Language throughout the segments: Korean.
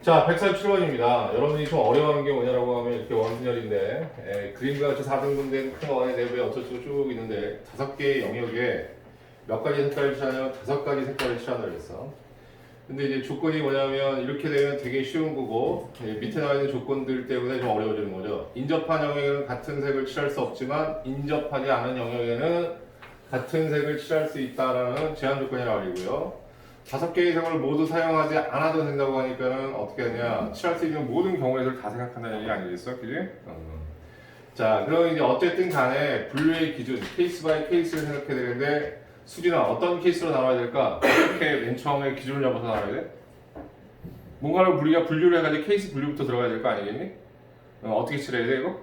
자, 147번입니다. 여러분이 좀 어려워하는 게 뭐냐라고 하면 이렇게 원순열인데 그림과 같이 4등분된 큰 원의 내부에 어쩌고 쭉 있는데 5개의 영역에 몇 가지 색깔을 칠하냐면 5가지 색깔을 칠한다 그랬어. 근데 이제 조건이 뭐냐면 이렇게 되면 되게 쉬운 거고 밑에 나와 있는 조건들 때문에 좀 어려워지는 거죠. 인접한 영역에는 같은 색을 칠할 수 없지만 인접하지 않은 영역에는 같은 색을 칠할 수 있다라는 제한 조건이라고 알고요. 5개의 색을 모두 사용하지 않아도 된다고 하니까는 어떻게 하냐, 칠할 수 있는 모든 경우에를 다 생각한다는 얘기 아니겠어? 그지? 자, 그럼 이제 어쨌든 간에 분류의 기준, 케이스 바이 케이스를 생각해야 되는데 수진아, 어떤 케이스로 나눠야 될까? 어떻게 맨 처음에 기준을 잡아서 나눠야 돼? 뭔가를 우리가 분류를 해가지고 케이스 분류부터 들어가야 될 거 아니겠니? 어떻게 칠해야 돼 이거?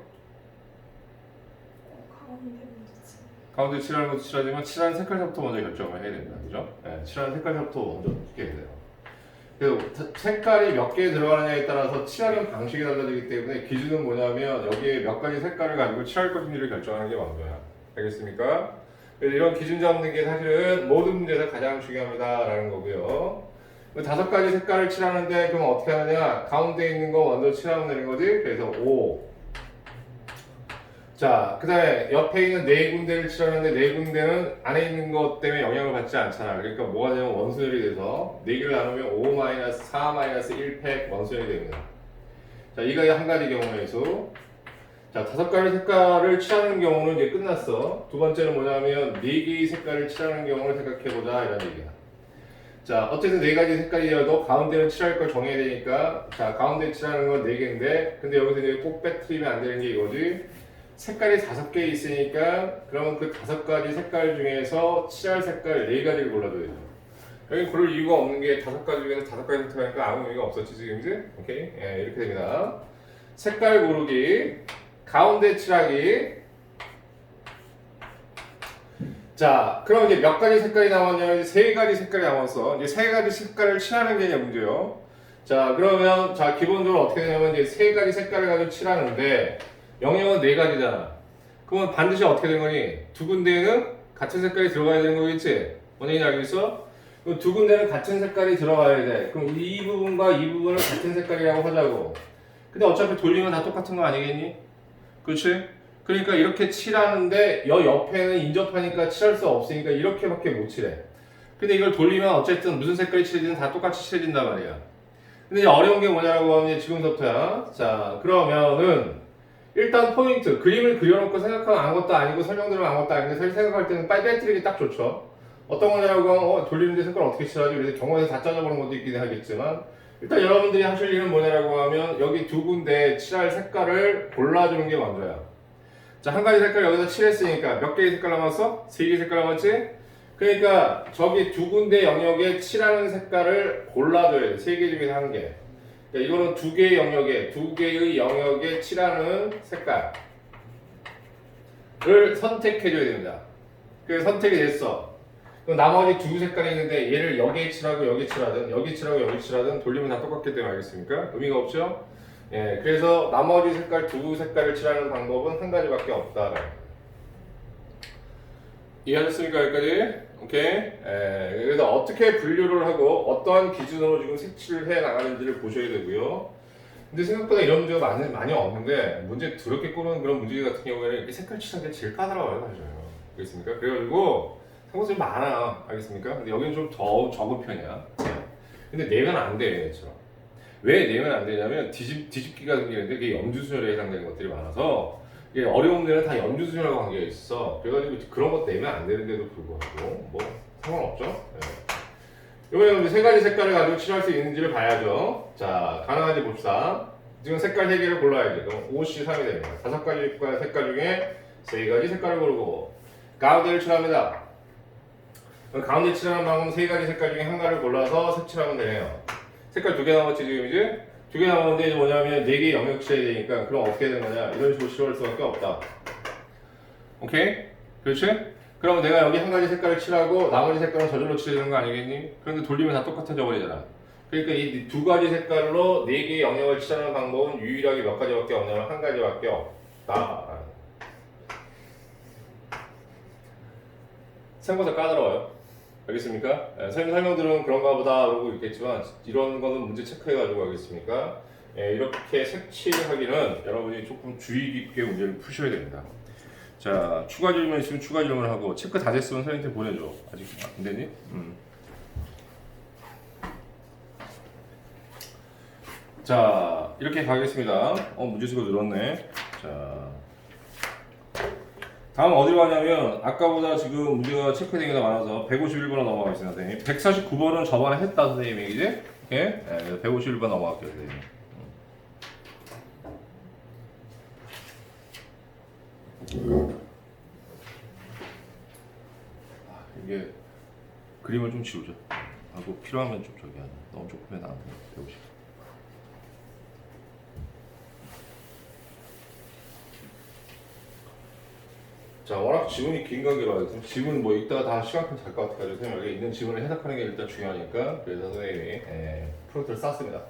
가운데 먼저 치. 가운데 칠하는 것도 칠하지만 칠하는 색깔부터 먼저 결정을 해야 된다, 그죠? 네, 칠하는 색깔부터 먼저 해야 돼요. 그래서 색깔이 몇 개 들어가느냐에 따라서 칠하는 방식이 달라지기 때문에 기준은 뭐냐면 여기에 몇 가지 색깔을 가지고 칠할 것인지를 결정하는 게 먼저야. 알겠습니까? 그래서 이런 기준 잡는 게 사실은 모든 문제에서 가장 중요합니다라는 거고요. 5가지 색깔을 칠하는데 그럼 어떻게 하느냐? 가운데 있는 거 먼저 칠하면 되는 거지. 그래서 5. 자, 그 다음에 옆에 있는 4군데를 칠하는데 4군데는 안에 있는 것 때문에 영향을 받지 않잖아. 그러니까 뭐가 되면 원순열이 돼서 4개를 나누면 5-4-1팩 원순열이 됩니다. 자, 이가 한 가지 경우의 수. 자, 5가지 색깔을 칠하는 경우는 이제 끝났어. 두 번째는 뭐냐면 4개의 색깔을 칠하는 경우를 생각해보자 이런 얘기야. 자, 어쨌든 4가지 색깔이어도 가운데는 칠할 걸 정해야 되니까, 자, 가운데 칠하는 건 4개인데 근데 여기서 이제 꼭 빼뜨리면 안 되는 게 이거지. 색깔이 5개 있으니까 그러면 그 5가지 색깔 중에서 칠할 색깔 4가지를 골라줘야죠. 여기 고를 이유가 없는 게 5가지 중에서 5가지 선택하니까 아무 의미가 없었지 지금 이제? 오케이? 예, 이렇게 됩니다. 색깔 고르기, 가운데 칠하기. 자, 그럼 이제 몇 가지 색깔이 남았냐면 3가지 색깔이 남았어. 이제 3가지 색깔을 칠하는 게 이제 문제요. 자, 그러면 자 기본적으로 어떻게 되냐면 이제 3가지 색깔을 가지고 칠하는데 영역은 4가지잖아. 그러면 반드시 어떻게 되는 거니? 두 군데에는 같은 색깔이 들어가야 되는 거겠지? 뭔 얘기인지 알겠어? 그럼 두 군데는 같은 색깔이 들어가야 돼. 그럼 이 부분과 이 부분을 같은 색깔이라고 하자고. 근데 어차피 돌리면 다 똑같은 거 아니겠니? 그렇지? 그러니까 이렇게 칠하는데 여 옆에는 인접하니까 칠할 수 없으니까 이렇게밖에 못 칠해. 근데 이걸 돌리면 어쨌든 무슨 색깔이 칠해지든 다 똑같이 칠해진단 말이야. 근데 이제 어려운 게 뭐냐고 하면 지금부터야. 자, 그러면은 일단 포인트, 그림을 그려놓고 생각하면 아무것도 아니고 설명들은 아무것도 아닌데 사실 생각할 때는 빨리 빼뜨리기 딱 좋죠. 어떤 거냐고 하면 돌리는데 색깔 어떻게 칠하지? 그래서 경우에서 다 짜져보는 것도 있긴 하겠지만 일단 여러분들이 하실 일은 뭐냐고 하면 여기 두 군데 칠할 색깔을 골라주는 게 먼저야. 자, 한 가지 색깔 여기서 칠했으니까 몇 개의 색깔 남았어? 3개의 색깔 남았지? 그러니까 저기 두 군데 영역에 칠하는 색깔을 골라줘야 돼. 3개 중에서 한 개. 그러니까 이거는 2개의 영역에, 2개의 영역에 칠하는 색깔을 선택해줘야 됩니다. 그래서 선택이 됐어. 그럼 나머지 두 색깔이 있는데 얘를 여기에 칠하고 여기 칠하든 여기 칠하고 여기 칠하든 돌리면 다 똑같기 때문에 알겠습니까? 의미가 없죠? 예, 그래서 나머지 색깔 두 색깔을 칠하는 방법은 한 가지밖에 없다. 이해하셨습니까? 여기까지? 오케이? 예, 그래서 어떻게 분류를 하고 어떠한 기준으로 지금 색칠을 해 나가는지를 보셔야 되고요. 근데 생각보다 이런 문제가 많이 없는데 문제 더럽게 꼬는 그런 문제 같은 경우에는 이렇게 색깔 칠하는 게 제일 까다로워요, 사실. 알겠습니까? 그래가지고 상관이 좀 많아. 알겠습니까? 근데 여기는 좀 더 적은 편이야. 근데 내면 안 돼, 얘처럼. 왜 내면 안 되냐면 뒤집기가 생기는데 그게 염주순열에 해당되는 것들이 많아서 이게 어려운 데는 다 염주순열하고 관계가 있어. 그래가지고 그런 것 내면 안 되는데도 불구하고 뭐 상관없죠. 네. 이번에는 이제 3가지 색깔을 가지고 칠할 수 있는지를 봐야죠. 자, 가능한지 봅시다. 지금 색깔 3개를 골라야지. 그럼 5C3이 됩니다. 5가지 색깔 중에 3가지 색깔을 고르고 가운데를 칠합니다. 그럼 가운데 칠하는 방법은 3가지 색깔 중에 하나를 골라서 색칠하면 되네요. 색깔 2개 남았지 지금 이제? 2개 남았는데 이제 뭐냐면 4개 영역 칠해야 되니까 그럼 어떻게 되는 거냐? 이런 식으로 칠할 수밖에 없다. 오케이? 그렇지? 그럼 내가 여기 한 가지 색깔을 칠하고 나머지 색깔은 저절로 칠해주는 거 아니겠니? 그런데 돌리면 다 똑같아져 버리잖아. 그러니까 이 2가지 색깔로 4개의 영역을 칠하는 방법은 유일하게 몇 가지밖에 없냐면 한 가지밖에 없다. 생각보다 까다로워요. 알겠습니까? 선생님 설명들은 그런가 보다 그러고 있겠지만 이런 거는 문제 체크해가지고 하겠습니까? 이렇게 색칠하기는 여러분이 조금 주의 깊게 문제를 푸셔야 됩니다. 자, 추가 질문 있으면 추가 질문하고 체크 다 됐으면 선생님한테 보내줘. 아직 안 되니? 자, 이렇게 가겠습니다. 문제수가 늘었네. 자, 다음 어디로 가냐면 아까보다 지금 문제가 체크된 게 더 많아서 151번으로 넘어가겠습니다, 선생님. 149번은 저번에 했다, 선생님이 이제. 예? 151번 넘어갈게요, 선생님. 이게 그림을 좀 지우자. 하고 필요하면 좀 저기 하자. 너무 조금면 안 돼. 150. 자, 워낙 지문이 긴 관계로 지문 뭐 읽다가 다 시간 될 것 같아가지고 선생님 여기 있는 지문을 해석하는 게 일단 중요하니까 그래서 선생님이 프로젝트를 쌌습니다.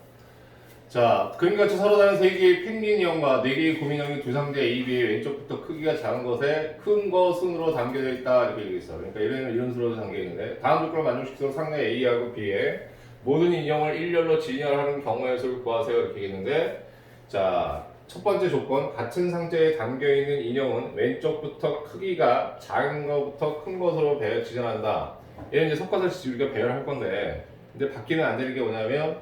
자, 그림같이 서로 다른 세 개의 펭귄형과 네 개의 곰인형이 두 상자 A, B의 왼쪽부터 크기가 작은 것에 큰 거 순으로 담겨져 있다 이렇게 얘기해 있어. 그러니까 얘는 이런 순으로 담겨 있는데 다음 조건을 만족시키도록 상자 A하고 B에 모든 인형을 일렬로 진열하는 경우의 수를 구하세요 이렇게 얘기했는데 자. 첫 번째 조건, 같은 상자에 담겨있는 인형은 왼쪽부터 크기가 작은 것부터 큰 것으로 지정한다. 얘는 이제 섞어서 우리가 배열할 건데, 근데 바뀌면 안 되는 게 뭐냐면,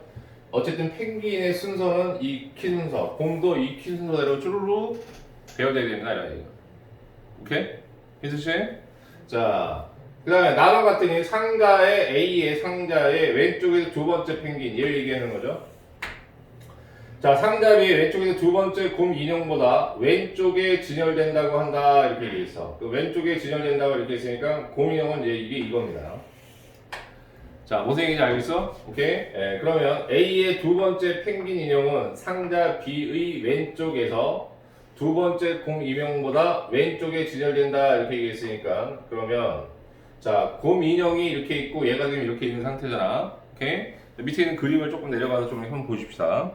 어쨌든 펭귄의 순서는 이 키 순서, 곰도 이 키 순서대로 쭈루루 배열되어야 된다. 이런 얘기가. 오케이? 희수씨? 자, 그 다음에 나눠 봤더니 상자의 A의 상자의 왼쪽에서 두 번째 펭귄, 얘를 얘기하는 거죠. 자, 상자 위에 왼쪽에서 두 번째 곰 인형보다 왼쪽에 진열된다고 한다 이렇게 얘기해 있어. 그 왼쪽에 진열된다고 이렇게 했으니까 곰 인형은 이제 이게 이겁니다. 자, 무슨 얘기인지 알겠어? 오케이. 그러면 A의 두 번째 펭귄 인형은 상자 B의 왼쪽에서 두 번째 곰 인형보다 왼쪽에 진열된다 이렇게 얘기했으니까 그러면 자, 곰 인형이 이렇게 있고 얘가 지금 이렇게 있는 상태잖아. 오케이. 밑에 있는 그림을 조금 내려가서 좀 한번 보십시다.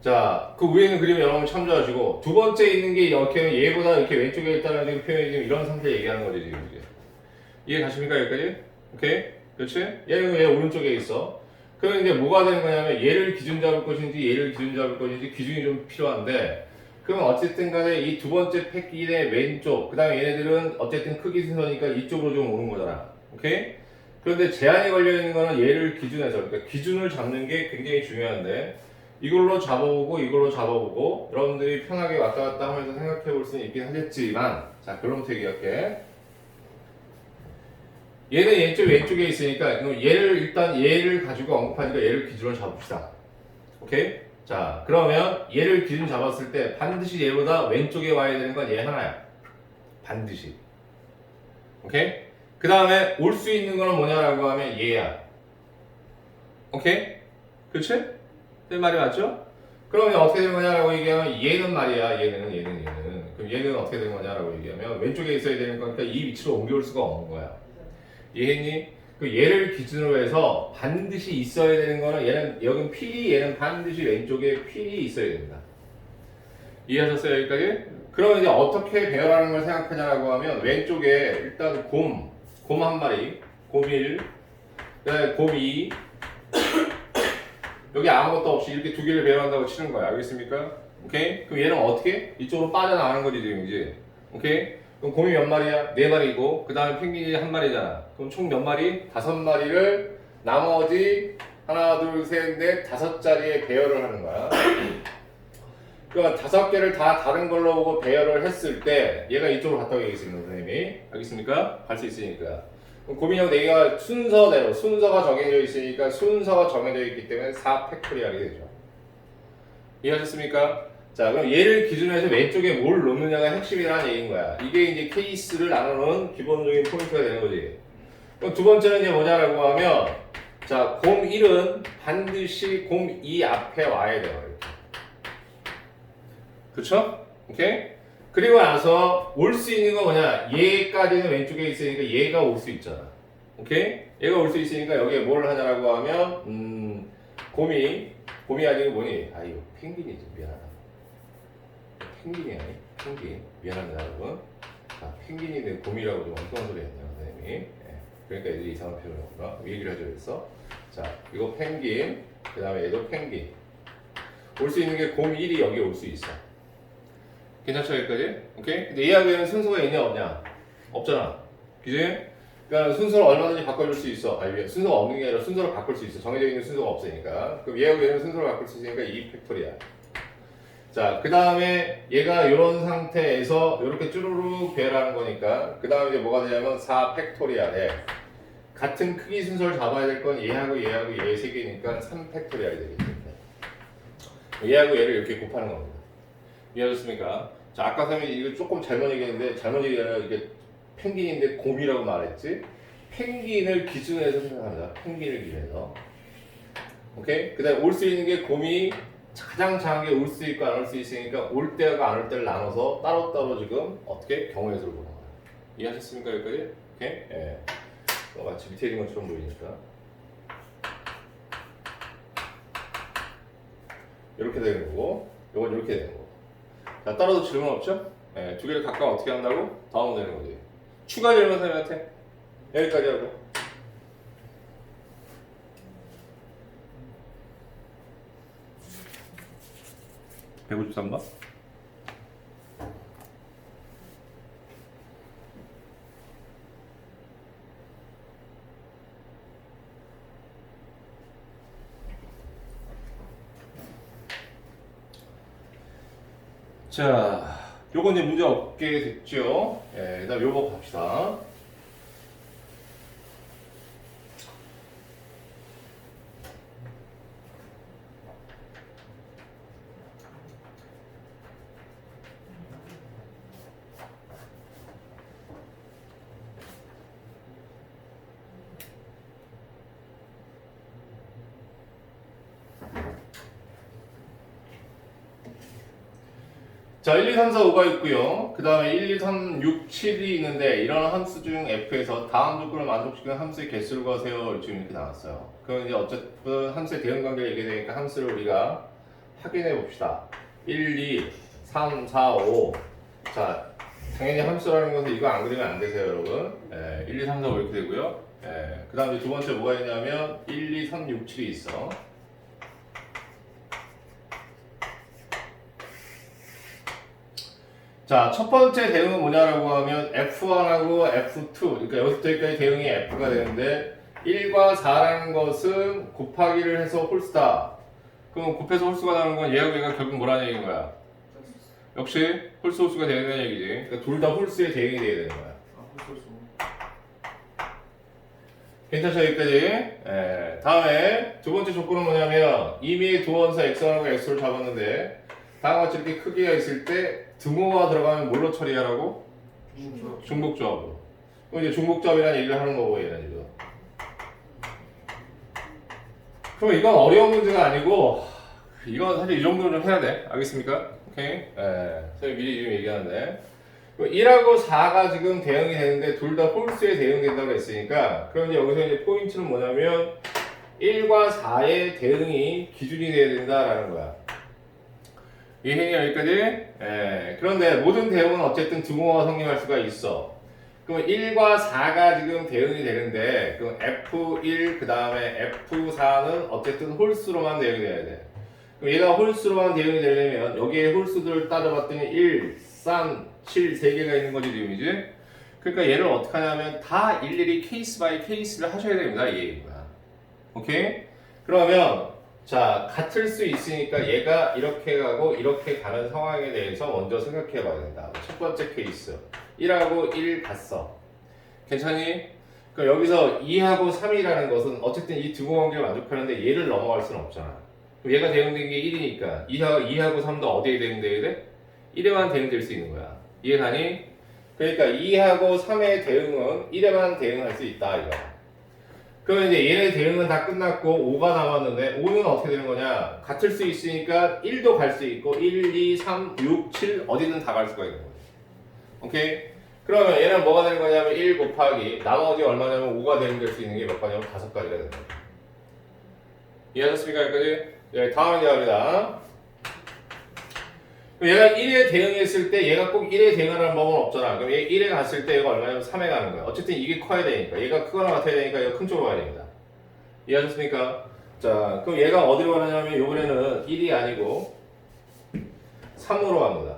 자, 그 위에 있는 그림을 여러분 참조하시고 두 번째 있는 게 이렇게 얘보다 이렇게 왼쪽에 있다는 표현이 지금 이런 상태 얘기하는 거지 지금 이게. 이해 가십니까 여기까지? 오케이? 그렇지? 얘는 왜 오른쪽에 있어? 그럼 이제 뭐가 되는 거냐면 얘를 기준 잡을 것인지 얘를 기준 잡을 것인지 기준이 좀 필요한데 그럼 어쨌든 간에 이 두 번째 펭귄의 왼쪽 그 다음에 얘네들은 어쨌든 크기 순서니까 이쪽으로 좀 오는 거잖아. 오케이? 그런데 제한이 걸려 있는 거는 얘를 기준해서 그러니까 기준을 잡는 게 굉장히 중요한데 이걸로 잡아보고 이걸로 잡아보고 여러분들이 편하게 왔다 갔다 하면서 생각해 볼 수는 있긴 하겠지만 자 그럼부터 얘기할게. 얘는 왼쪽에 있으니까 얘를 가지고 언급하니까 얘를 기준으로 잡읍시다. 오케이? 자 그러면 얘를 기준 잡았을 때 반드시 얘보다 왼쪽에 와야 되는 건 얘 하나야. 반드시. 오케이? 그 다음에 올 수 있는 거는 뭐냐라고 하면 얘야. 오케이? 그치? 내 말이 맞죠? 그러면 어떻게 되는 거냐라고 얘기하면 얘는 말이야 얘는 그럼 얘는 어떻게 되는 거냐라고 얘기하면 왼쪽에 있어야 되는 거니까 이 위치로 옮겨올 수가 없는 거야. 이해했니? 그 얘를 기준으로 해서 반드시 있어야 되는 거는 얘는 여긴 필이 얘는 반드시 왼쪽에 필이 있어야 된다. 이해하셨어요 여기까지? 그러면 이제 어떻게 배열하는 걸 생각하냐라고 하면 왼쪽에 일단 곰 한 마리 곰 1 그다음에 곰 2 여기 아무것도 없이 이렇게 두 개를 배열한다고 치는 거야. 알겠습니까? 오케이? 그럼 얘는 어떻게? 이쪽으로 빠져나가는 거지, 지금 이제. 오케이? 그럼 곰이 몇 마리야? 4마리고, 그 다음에 펭귄이 한 마리잖아. 그럼 총 몇 마리? 5마리를 나머지 하나, 둘, 셋, 넷, 5자리에 배열을 하는 거야. 그러니까 5개를 다 다른 걸로 보고 배열을 했을 때 얘가 이쪽으로 갔다고 얘기했습니다, 선생님이. 알겠습니까? 갈 수 있으니까. 곰인형 4개가 순서대로 순서가 정해져 있으니까 순서가 정해져 있기 때문에 4팩토리얼이 되죠. 이해하셨습니까? 자 그럼 얘를 기준으로 해서 왼쪽에 뭘 놓느냐가 핵심이라는 얘기인 거야. 이게 이제 케이스를 나누는 기본적인 포인트가 되는 거지. 그럼 두 번째는 이제 뭐냐라고 하면 자 곰 1은 반드시 곰 2 앞에 와야 돼요. 이렇게. 그쵸? 오케이? 그리고 나서 올 수 있는 건 뭐냐? 얘까지는 왼쪽에 있으니까 얘가 올 수 있잖아. 오케이? 얘가 올 수 있으니까 여기에 뭘 하냐라고 하면 곰이 아니고 뭐니? 이거 펭귄이지. 미안하다. 펭귄이야. 펭귄. 미안합니다 여러분. 자, 펭귄이 곰이라고 좀 엉뚱한 소리 했네요, 선생님이. 예. 그러니까 애들이 이상한 표현을 하구나. 이 얘기를 하죠, 그래서. 자, 이거 펭귄, 그 다음에 얘도 펭귄. 올 수 있는 게 곰 1이 여기 올 수 있어. 괜찮죠, 여기까지? 오케이? 근데 얘하고 얘는 순서가 있냐, 없냐? 없잖아. 그지? 그러니까 순서를 얼마든지 바꿔줄 수 있어. 아니, 순서가 없는 게 아니라 순서를 바꿀 수 있어. 정해져 있는 순서가 없으니까. 그럼 얘하고 얘는 순서를 바꿀 수 있으니까 2 팩토리야. 자, 그 다음에 얘가 이런 상태에서 이렇게 쭈루룩 배라는 거니까 그 다음에 이제 뭐가 되냐면 4 팩토리알에 같은 크기 순서를 잡아야 될 건 얘하고 얘하고 얘 세 개니까 3 팩토리알이 되겠죠. 얘하고 얘를 이렇게 곱하는 겁니다. 이해하셨습니까? 자, 아까 선생님이 이거 조금 잘못 얘기했는데 잘못 얘기하면 이게 펭귄인데 곰이라고 말했지? 펭귄을 기준으로 해서 생각합니다. 펭귄을 기준해서. 오케이? 그 다음에 올 수 있는 게 곰이 가장 작은 게 올 수 있고 안 올 수 있으니까 올 때와 안 올 때를 나눠서 따로따로 지금 어떻게 경우의 수를 보는 거예요. 이해하셨습니까? 여기까지? 오케이? 예. 마치 밑에 있는 것처럼 보이니까. 이렇게 되는 거고, 이건 이렇게 되는 거고. 자, 따라서 질문 없죠? 예, 두 개를 각각 어떻게 한다고? 다음은 되는 거지. 추가 질문 선생님한테 여기까지 하고. (153번) 자, 요건 이제 문제 없게 됐죠? 예, 그 다음 요거 갑시다. 자, 1, 2, 3, 4, 5가 있고요. 그 다음에 1, 2, 3, 6, 7이 있는데 이런 함수 중 F에서 다음 조건을 만족시키는 함수의 개수를 구하세요. 지금 이렇게 나왔어요. 그럼 이제 어쨌든 함수의 대응 관계를 얘기되니까 함수를 우리가 확인해 봅시다. 1, 2, 3, 4, 5. 자, 당연히 함수라는 것은 이거 안 그리면 안 되세요, 여러분. 1, 2, 3, 4, 5 이렇게 되고요. 그 다음에 두 번째 뭐가 있냐면 1, 2, 3, 6, 7이 있어. 자, 첫 번째 대응은 뭐냐라고 하면 F1하고 F2, 그러니까 여기서부터 여기까지 대응이 F가 되는데 1과 4라는 것은 곱하기를 해서 홀수다. 그럼 곱해서 홀수가 나오는 건 얘하고 얘가 결국 뭐라는 얘기인 거야? 역시 홀수 홀수가 되야 되는 얘기지. 그러니까 둘 다 홀수의 대응이 돼야 되는 거야. 괜찮죠, 여기까지? 다음에 두 번째 조건은 뭐냐면 이미 두원사 X1하고 X2를 잡았는데 다음과 같이 이렇게 크기가 있을 때 등호가 들어가면 뭘로 처리하라고? 중복조합으로. 그럼 이제 중복조합이라는 얘기를 하는 거고 얘는 지금. 그럼 이건 어려운 문제가 아니고 이건 사실 이 정도는 좀 해야 돼. 알겠습니까? 오케이? 선생님 미리 지금 얘기하는데 1하고 4가 지금 대응이 되는데 둘 다 홀수에 대응된다고 했으니까 그럼 이제 여기서 이제 포인트는 뭐냐면 1과 4의 대응이 기준이 돼야 된다라는 거야. 이해했냐 여기까지? 그런데 모든 대응은 어쨌든 등호가 성립할 수가 있어. 그럼 1과 4가 지금 대응이 되는데 그럼 F1 그 다음에 F4는 어쨌든 홀수로만 대응이 돼야 돼. 그럼 얘가 홀수로만 대응이 되려면 여기에 홀수들을 따져봤더니 1, 3, 7 3개가 있는 거지 지금이지? 그러니까 얘를 어떻게 하냐면 다 일일이 케이스 바이 케이스를 하셔야 됩니다. 이 얘기구나. 오케이? 그러면 자, 같을 수 있으니까 얘가 이렇게 가고 이렇게 가는 상황에 대해서 먼저 생각해 봐야 된다. 첫 번째 케이스 1하고 1 갔어. 괜찮니? 그럼 여기서 2하고 3이라는 것은 어쨌든 이 두 관계를 만족하는데 얘를 넘어갈 수는 없잖아. 그럼 얘가 대응된 게 1이니까 2하고 3도 어디에 대응돼야 돼? 1에만 대응될 수 있는 거야. 이해가니? 그러니까 2하고 3의 대응은 1에만 대응할 수 있다 이거야. 그러면 이제 얘네 대응은 다 끝났고 5가 남았는데 5는 어떻게 되는 거냐? 같을 수 있으니까 1도 갈 수 있고 1, 2, 3, 6, 7 어디든 다 갈 수가 있는 거예요. 오케이? 그러면 얘는 뭐가 되는 거냐면 1 곱하기 나머지 얼마냐면 5가 대응될 수 있는 게 몇 가냐면 5가지가 되는 거예요. 이해하셨습니까? 여기까지? 네, 다음 이제 합니다. 그럼 얘가 1에 대응했을 때 얘가 꼭 1에 대응하는 법은 없잖아. 그럼 얘 1에 갔을 때 얘가 얼마냐면 3에 가는 거야. 어쨌든 이게 커야 되니까. 얘가 크거나 같아야 되니까 얘가 큰 쪽으로 가야 됩니다. 이해하셨습니까? 자, 그럼 얘가 어디로 가느냐면 이번에는 1이 아니고 3으로 갑니다.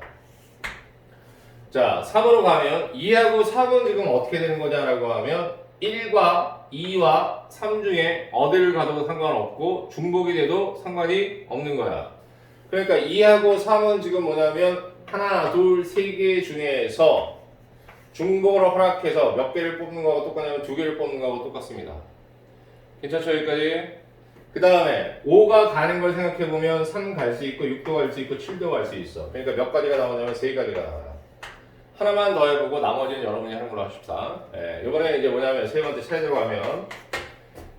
자, 3으로 가면 2하고 3은 지금 어떻게 되는 거냐라고 하면 1과 2와 3 중에 어디를 가도 상관없고 중복이 돼도 상관이 없는 거야. 그러니까 2하고 3은 지금 뭐냐면 하나, 둘, 세 개 중에서 중복을 허락해서 몇 개를 뽑는 거하고 똑같냐면 두 개를 뽑는 거하고 똑같습니다. 괜찮죠? 여기까지? 그 다음에 5가 가는 걸 생각해보면 3 갈 수 있고 6도 갈 수 있고 7도 갈 수 있어. 그러니까 몇 가지가 나오냐면 세 가지가 나와요. 하나만 더 해보고 나머지는 여러분이 하는 걸로 하십시다. 예, 이번에 이제 뭐냐면 세 번째 차례로 가면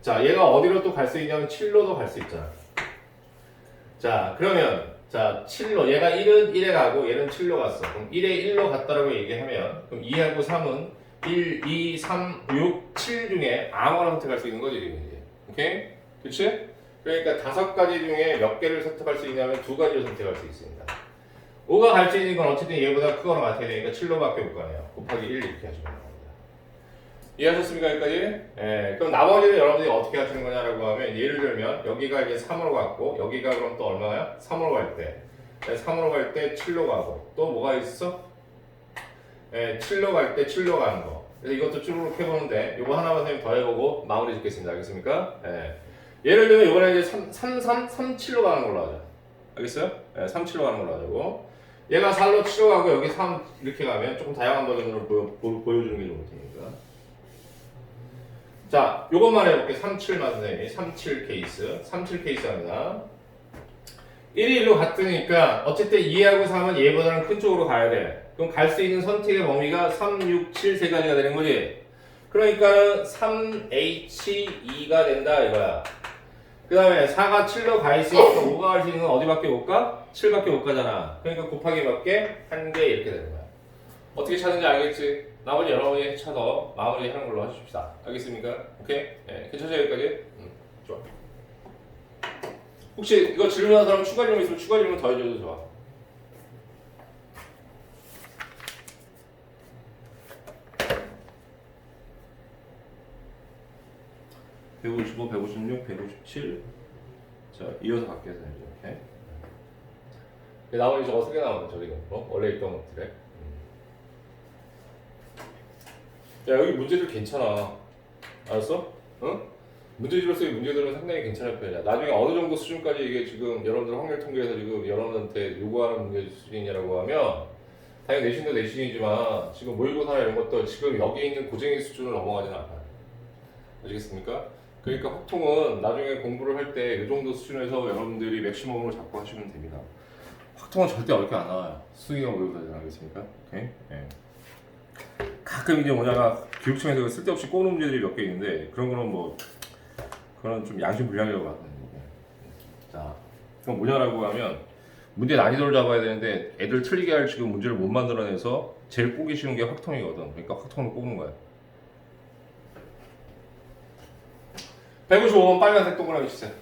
자, 얘가 어디로 또 갈 수 있냐면 7로도 갈 수 있잖아. 자, 그러면 자, 7로 얘가 1은 1에 가고 얘는 7로 갔어. 그럼 1에 1로 갔다라고 얘기하면 그럼 2하고 3은 1, 2, 3, 6, 7 중에 아무거나 선택할 수 있는 거지 지금 이제. 오케이? 그치? 그러니까 5가지 중에 몇 개를 선택할 수 있냐면 2가지를 선택할 수 있습니다. 5가 갈 수 있는 건 어쨌든 얘보다 크거나 같아야 되니까 7로밖에 못 가네요. 곱하기 1 이렇게 하시면 됩니다. 이해하셨습니까? 여기까지? 예, 그럼 나머지는 여러분들이 어떻게 하시는 거냐라고 하면 예를 들면 여기가 이제 3으로 갔고 여기가 그럼 또 얼마야? 3으로 갈 때 3으로 갈 때 7로 가고 또 뭐가 있어? 예, 7로 갈 때 7로 가는 거. 그래서 이것도 쭈루룩 해보는데 이거 하나만 선생님 더 해보고 마무리 짓겠습니다. 알겠습니까? 예. 예를 들면 이번에 이제 7로 가는 걸로 하자. 알겠어요? 예, 7로 가는 걸로 하자고. 얘가 4로 7로 가고 여기 3 이렇게 가면 조금 다양한 버전으로 보여주는 게 좋습니다. 자, 요것만 해볼게. 37만 선생님이 37 케이스. 37 케이스 합니다. 1이 1로 갔으니까 어쨌든 2하고 3은 얘보다는 큰 쪽으로 가야 돼. 그럼 갈 수 있는 선택의 범위가 3, 6, 7 세 가지가 되는 거지. 그러니까 3H2가 된다 이거야. 그 다음에 4가 7로 가 있으니까 5가 갈 수 있는 건 어디밖에 못 가? 7밖에 못 가잖아. 그러니까 곱하기 몇 개? 한 개 이렇게 되는 거야. 어떻게 찾는지 알겠지? 나머지 여러분이 찾아서 마무리하는 걸로 하십시다. 알겠습니까? 오케이? 네, 괜찮죠 여기까지? 좋아. 혹시 이거 질문하는 사람 추가 질문 있으면 추가 질문 더 해줘도 좋아. (155, 156, 157) 자, 이어서 갈게요. 이렇게. 나머지 저거 3개 나오네. 저기는 원래 있던 것들에. 야, 여기 문제들 괜찮아. 알았어? 응? 문제집으로서의 문제들은 상당히 괜찮을 편이야. 나중에 어느 정도 수준까지 이게 지금 여러분들 확률 통계에서 지금 여러분한테 요구하는 문제 수준이냐라고 하면 당연히 내신도 내신이지만 지금 모의고사나 이런 것도 지금 여기 있는 고쟁이 수준을 넘어가지는 않아요. 아시겠습니까? 그러니까 확통은 나중에 공부를 할 때 이 정도 수준에서 여러분들이 맥시멈으로 잡고 하시면 됩니다. 확통은 절대 어렵게 안 나와요. 수능이나 모의고사잖아. 알겠습니까? 오케이? 네. 가끔 이제 뭐냐면 교육청에서 쓸데없이 꼬는 문제들이 몇 개 있는데 그런 거는 뭐 그건 좀 양심불량이라고 하거든요. 자, 그럼 뭐냐라고 하면 문제 난이도를 잡아야 되는데 애들 틀리게 할 지금 문제를 못 만들어내서 제일 꼬기 쉬운 게 확통이거든. 그러니까 확통을 꼬는 거야. 155번 빨간색 동그라미 치세요.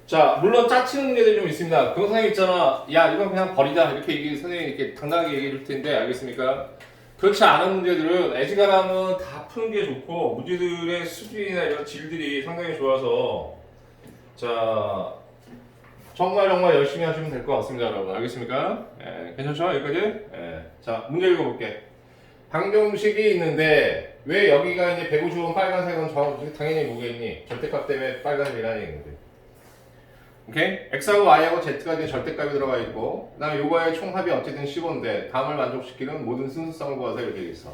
자, 물론 짜치는 문제들이 좀 있습니다. 그 선생님 있잖아. 야, 이건 그냥 버리자. 이렇게 선생님이 이렇게 당당하게 얘기해 줄 텐데, 알겠습니까? 그렇지 않은 문제들은 애지간하면 다 푸는 게 좋고, 문제들의 수준이나 이런 질들이 상당히 좋아서, 자, 정말 열심히 하시면 될 것 같습니다, 여러분. 알겠습니까? 예, 괜찮죠? 여기까지? 예. 자, 문제 읽어볼게. 방정식이 있는데, 왜 여기가 이제 155번 빨간색은 당연히 뭐겠니? 절대값 때문에 빨간색이라는 얘기인데. 오케이? x하고 y하고 z가 된 절대값이 들어가 있고 그 다음에 요거의 총합이 어쨌든 15인데 다음을 만족시키는 모든 순수성을 구하세요 이렇게 돼 있어.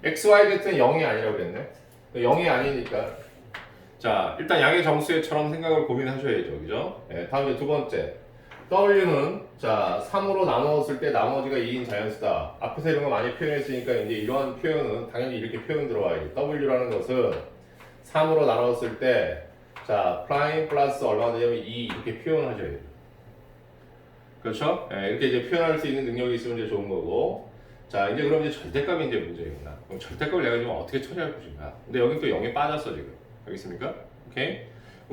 x, y, z는 0이 아니라고 그랬네. 0이 아니니까 자 일단 양의 정수에처럼 생각을 고민하셔야죠. 그죠? 네, 다음 이제 두 번째 w는 자 3으로 나누었을 때 나머지가 2인 자연수다. 앞에서 이런 거 많이 표현했으니까 이제 이러한 표현은 당연히 이렇게 표현 들어와야지. w라는 것은 3으로 나누었을 때 자, 프라임 플러스 얼마가 되냐면 2 이렇게 표현하셔야 돼요. 그렇죠? 네, 이렇게 이제 표현할 수 있는 능력이 있으면 이제 좋은 거고. 자, 이제 그럼 이제 절대값이 이제 문제입니다. 그럼 절대값을 내가 지금 어떻게 처리할 것인가? 근데 여기 또 0이 빠졌어, 지금. 알겠습니까? 오케이?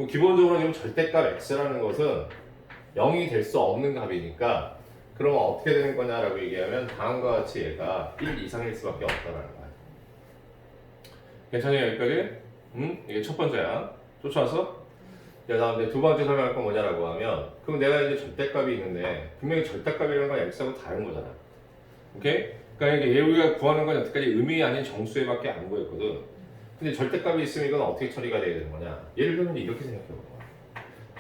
기본적으로 지금 절대값 x라는 것은 0이 될 수 없는 값이니까 그러면 어떻게 되는 거냐라고 얘기하면 다음과 같이 얘가 1 이상일 수밖에 없다는 거야. 괜찮아요 여기까지? 이게 첫 번째야. 쫓아와서 자, 다음 이제 두 번째 설명할 건 뭐냐라고 하면 그럼 내가 이제 절대값이 있는데 분명히 절대값이라는 건 x하고 다른 거잖아. 오케이? 그러니까 이게 우리가 구하는 건 여태까지 의미 아닌 정수에밖에 안 구했거든. 근데 절대값이 있으면 이건 어떻게 처리가 돼야 되는 거냐? 예를 들면 이렇게 생각해 봐.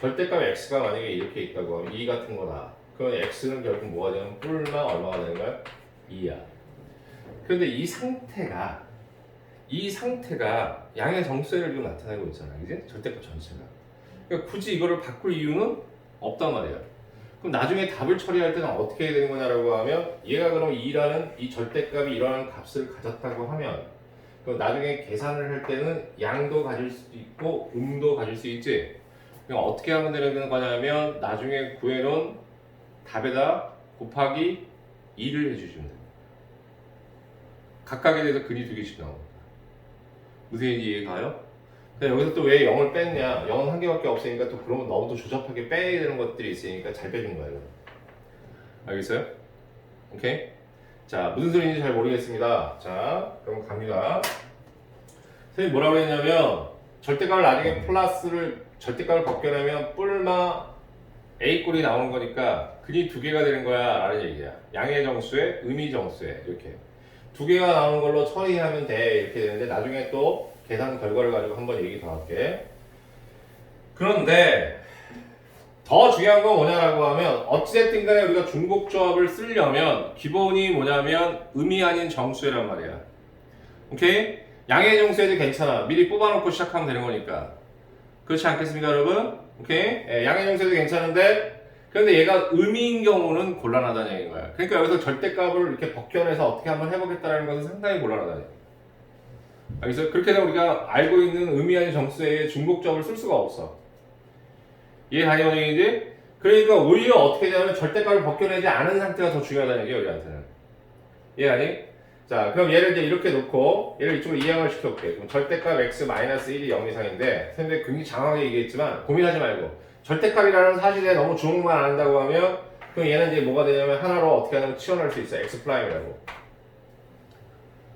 절대값 x가 만약에 이렇게 있다고 하면 2 같은 거다. 그러면 x는 결국 뭐가 되면 뿔만 얼마가 되는 거야? 2야. 그런데 이 상태가 양의 정수를 지금 나타내고 있잖아. 이제 절대값 전체가. 그러니까 굳이 이거를 바꿀 이유는 없단 말이야. 그럼 나중에 답을 처리할 때는 어떻게 해야 되는 거냐라고 하면 얘가 그럼 2라는 이 절대값이 이러한 값을 가졌다고 하면 그럼 나중에 계산을 할 때는 양도 가질 수도 있고 음도 가질 수 있지. 그럼 어떻게 하면 되는 거냐면 나중에 구해놓은 답에다 곱하기 2를 해주시면 됩니다. 각각에 대해서 근이 2개씩 나옵니다. 무슨 얘기인지 이해가요? 여기서 또 왜 0을 뺐냐? 0은 한 개밖에 없으니까 또 그러면 너무 또 조잡하게 빼야 되는 것들이 있으니까 잘 빼준 거예요. 알겠어요? 오케이? 자, 무슨 소리인지 잘 모르겠습니다. 자, 그럼 갑니다. 선생님이 뭐라고 했냐면 절대값을 나중에 절대값을 벗겨내면 뿔마 A꼴이 나오는 거니까 근이 2개가 되는 거야 라는 얘기야. 양의 정수에 의미 정수에 이렇게 2개가 나오는 걸로 처리하면 돼 이렇게 되는데 나중에 또 계산 결과를 가지고 한번 얘기 더 할게. 그런데 더 중요한 건 뭐냐라고 하면 어찌됐든 간에 우리가 중복조합을 쓰려면 기본이 뭐냐면 의미 아닌 정수란 말이야. 오케이? 양의 정수에도 괜찮아. 미리 뽑아놓고 시작하면 되는 거니까. 그렇지 않겠습니까 여러분? 오케이? 양의 정수에도 괜찮은데 그런데 얘가 의미인 경우는 곤란하다는 얘기인 거야. 그러니까 여기서 절대값을 이렇게 벗겨내서 어떻게 한번 해보겠다는 것은 상당히 곤란하다는 얘기야. 알겠어요? 그렇게 되면 우리가 알고 있는 의미 아닌 정수의 중복조합을 쓸 수가 없어. 이해가요 얘기지? 그러니까 오히려 어떻게 되냐면 절대값을 벗겨내지 않은 상태가 더 중요하다는 얘기예요 우리한테는. 이해가니? 자 그럼 얘를 이제 이렇게 놓고 얘를 이쪽으로 이항을 시켜볼게. 그럼 절대값 x-1이 0 이상인데 선생님이 굉장히 장황하게 얘기했지만 고민하지 말고 절대값이라는 사실에 너무 주목만 안 한다고 하면 그럼 얘는 이제 뭐가 되냐면 하나로 어떻게 하냐면 치환할 수 있어. x''이라고.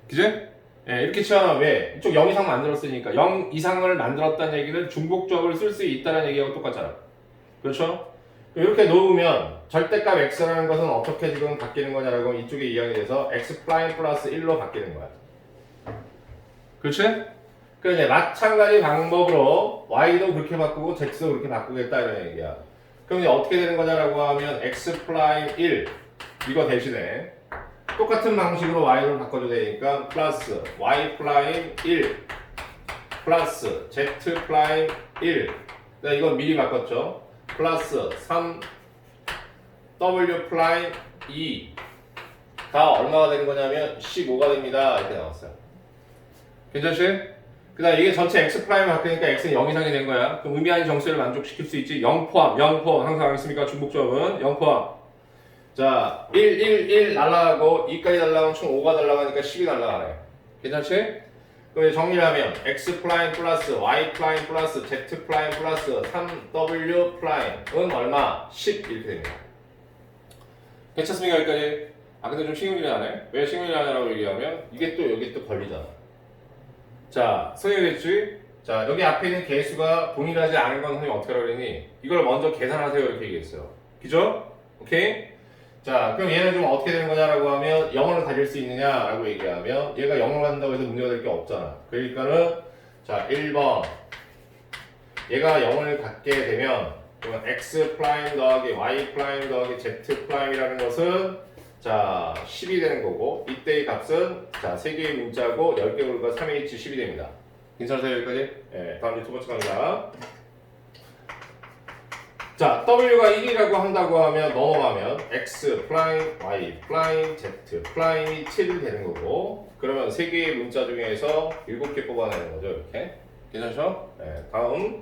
그지? 예, 이렇게 치환하면 왜? 이쪽 0 이상 만들었으니까 0 이상을 만들었다는 얘기는 중복조합을 쓸 수 있다는 얘기하고 똑같잖아. 그렇죠? 이렇게 놓으면 절대값 x라는 것은 어떻게 지금 바뀌는 거냐라고 이쪽에 이항이 돼서 x' 플러스 1로 바뀌는 거야. 그렇지? 그러니까 이제 마찬가지 방법으로 y도 그렇게 바꾸고 z도 그렇게 바꾸겠다 이런 얘기야. 그럼 이제 어떻게 되는 거냐라고 하면 x'1 이거 대신에 똑같은 방식으로 y를 바꿔줘야 되니까 플러스 y'1 플러스 z'1 이건 미리 바꿨죠. 플러스 3w'2 다 얼마가 되는 거냐면 15가 됩니다. 이렇게 나왔어요. 괜찮지? 그 다음 이게 전체 x' 바뀌니까 x는 0 이상이 된 거야. 그럼 의미 아닌 정수를 만족시킬 수 있지. 0 포함 항상 알겠습니까? 중복조합은 0 포함. 자 1 날라가고 2까지 날라가면 총 5가 날라가니까 10이 날라가네. 괜찮지? 그럼 정리하면 x' 플러스 y' 플러스 z' 플러스 3w'은 얼마? 10 이렇게 됩니다. 괜찮습니까 여기까지? 근데 좀 신경질이 나네. 왜 신경질이 나냐라고 얘기하면 이게 또 여기 또 걸리잖아. 자 선생님겠지? 자 여기 앞에 있는 개수가 동일하지 않은 건 선생님 어떻게 하라고 그랬니? 이걸 먼저 계산하세요 이렇게 얘기했어요. 그죠? 오케이? 자 그럼 얘는 좀 어떻게 되는 거냐라고 하면 0을 가질 수 있느냐라고 얘기하면 얘가 0을 갖는다고 해서 문제가 될 게 없잖아. 그러니까는 자 1번 얘가 0을 갖게 되면 그러면 x' 더하기 y' 더하기 z''이라는 것은 자 10이 되는 거고 이때의 값은 자 3개의 문자고 10개 굴과 3H 10이 됩니다. 괜찮으세요 여기까지? 네, 다음 이제 두 번째 갑니다. 자, W가 1이라고 한다고 하면 넘어가면 X', Y', Z', 7이 되는 거고 그러면 3개의 문자 중에서 7개 뽑아내는 거죠 이렇게. 괜찮죠? 네, 다음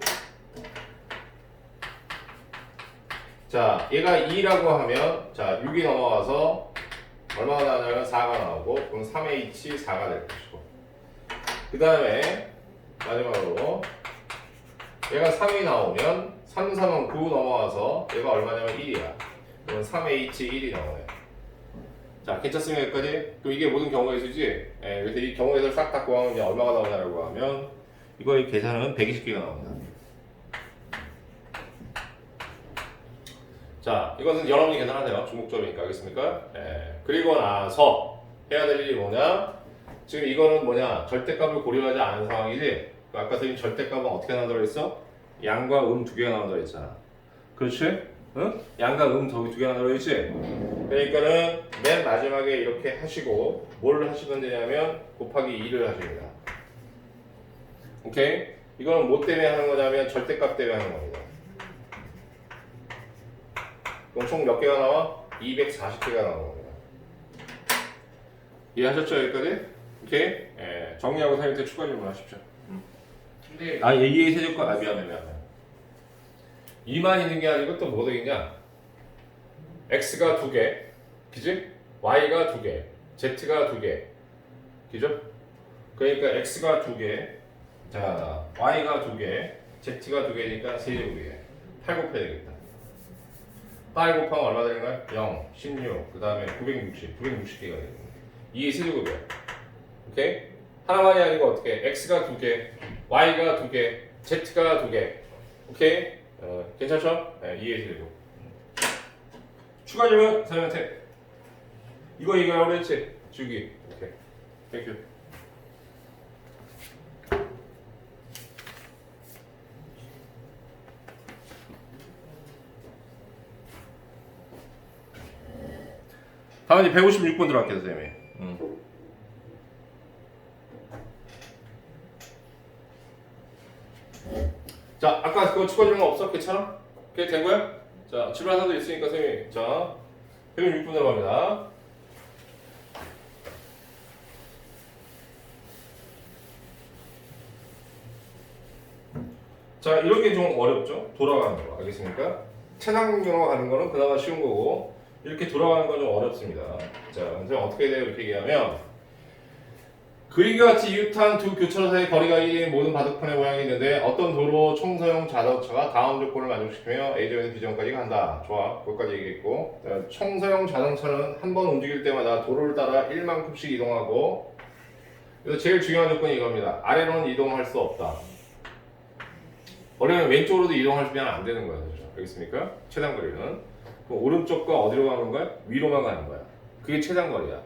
자, 얘가 2라고 하면 자 6이 넘어가서 얼마가 나냐면 4가 나오고 그럼 3H 4가 될 것이고 그 다음에 마지막으로 얘가 3이 나오면 3, 3은 9 넘어와서 얘가 얼마냐면 1이야. 그러면 3H 1이 나오네. 자, 괜찮습니까? 여기까지? 그럼 이게 모든 경우의 수지? 예, 그래서 이 경우의 수를 싹 다 구하면 이제 얼마가 나오냐라고 하면 이거의 계산은 120개가 나옵니다. 자, 이것은 여러분이 계산하세요. 주목점이니까. 알겠습니까? 예, 그리고 나서 해야 될 일이 뭐냐? 지금 이거는 뭐냐? 절대값을 고려하지 않은 상황이지? 아까 선생님 절대값은 어떻게 나온다고 했어? 양과 두 개가 나온다고 했잖아. 그렇지? 응? 양과 저기 두 개가 나온다고 했지? 그러니까는 맨 마지막에 이렇게 하시고 뭘 하시면 되냐면 곱하기 2를 하십니다. 오케이? 이거는 뭐 때문에 하는 거냐면 절대값 때문에 하는 겁니다. 그럼 총 몇 개가 나와? 240개가 나오는 겁니다. 이해하셨죠? 여기까지? 오케이? 예, 정리하고 선생님한테 추가 질문 하십시오. 근데 A의 세제곱, 미안해. 2만 있는 게 아니고 또 뭐 되겠냐? X가 2개, 그지? Y가 2개, Z가 2개, 그죠? 그러니까 X가 2개, 자, Y가 2개, Z가 2개니까 세제곱이에요. 8 곱해야 되겠다. 8 곱하면 얼마 되는 거야? 0, 16, 그 다음에 960개가 되는 거야. 2의 세제곱이야. 오케이? 하나만이 아니고 어떻게? X가 2개, Y가 2개, Z가 2개. 오케이? 괜찮죠? 네, 2의 세제곱. 추가 질문 선생님한테. 이거 하려고 했지? 주기. 오케이. 땡큐. 다음 이제 156번 들어갈게요, 선생님이. 자, 아까 그거 추가 질문 없어? 괜찮아? 오케이, 된 거야? 자, 질문하나도 있으니까 선생님이. 자, 156번 들어갑니다. 자, 이런 게 좀 어렵죠? 돌아가는 거. 알겠습니까? 최상경로 가는 거는 그나마 쉬운 거고, 이렇게 돌아가는 건 좀 어렵습니다. 자, 선생님 어떻게 돼요? 이렇게 얘기하면, 그림과 같이 이웃한 두 교차로 사이 거리가 1인 모든 바둑판의 모양이 있는데 어떤 도로 총소형 자동차가 다음 조건을 만족시키며 A점에서 B점까지 간다. 좋아. 그것까지 얘기했고, 총소형 자동차는 한 번 움직일 때마다 도로를 따라 1만큼씩 이동하고, 그래서 제일 중요한 조건이 이겁니다. 아래로는 이동할 수 없다. 원래는 왼쪽으로도 이동하면 안 되는 거예요. 그렇죠? 알겠습니까? 최단거리는. 그럼 오른쪽과 어디로 가는 거야? 위로만 가는 거야. 그게 최단거리야.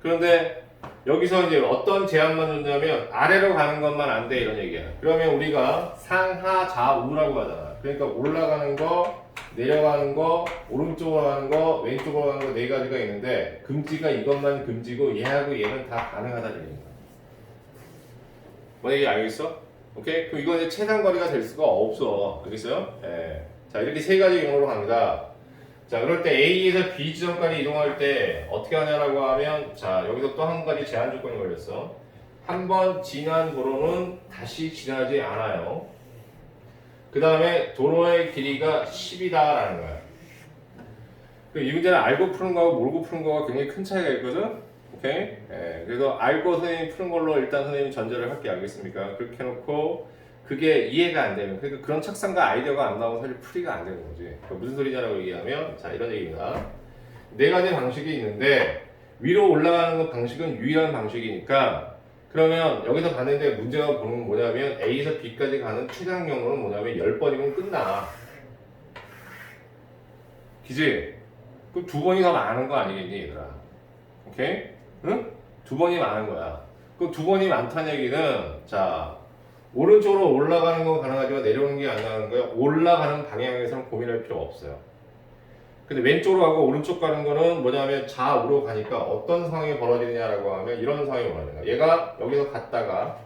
그런데 여기서 이제 어떤 제한만 준다면 아래로 가는 것만 안 돼 이런 얘기야. 그러면 우리가 상하 좌우라고 하잖아. 그러니까 올라가는 거, 내려가는 거, 오른쪽으로 가는 거, 왼쪽으로 가는 거 네 가지가 있는데 금지가 이것만 금지고 얘하고 얘는 다 가능하다는 얘기야. 뭔 얘기 알겠어? 오케이? 그럼 이건 이제 최단거리가 될 수가 없어. 알겠어요? 예. 자, 이렇게 세 가지 경우로 갑니다. 자, 그럴 때 A에서 B 지점까지 이동할 때 어떻게 하냐라고 하면, 자, 여기서 또 한 가지 제한 조건이 걸렸어. 한 번 지난 도로는 다시 지나지 않아요. 그 다음에 도로의 길이가 10이다라는 거야. 이 문제는 알고 푸는 거하고 모르고 푸는 거가 굉장히 큰 차이가 있거든? 오케이? 예, 그래서 알고 선생님이 푸는 걸로 일단 선생님 전제를 할게. 알겠습니까? 그렇게 해놓고 그게 이해가 안 되면, 그러니까 그런 착상과 아이디어가 안 나오면 사실 풀이가 안 되는 거지. 그러니까 무슨 소리냐라고 얘기하면, 자, 이런 얘기입니다. 네 가지 방식이 있는데 위로 올라가는 방식은 유일한 방식이니까, 그러면 여기서 봤는데 문제가 보는 건 뭐냐면 A에서 B까지 가는 최장 경로는 뭐냐면 10번이면 끝나. 그지? 그럼 2번이 더 많은 거 아니겠니 얘들아? 오케이? 응? 2번이 많은 거야. 그럼 2번이 많다는 얘기는, 자, 오른쪽으로 올라가는 건 가능하지만 내려오는 게 안 가는 거예요. 올라가는 방향에서는 고민할 필요가 없어요. 근데 왼쪽으로 가고 오른쪽 가는 거는 뭐냐면 좌우로 가니까 어떤 상황이 벌어지느냐라고 하면 이런 상황이 벌어지는 거야. 얘가 여기서 갔다가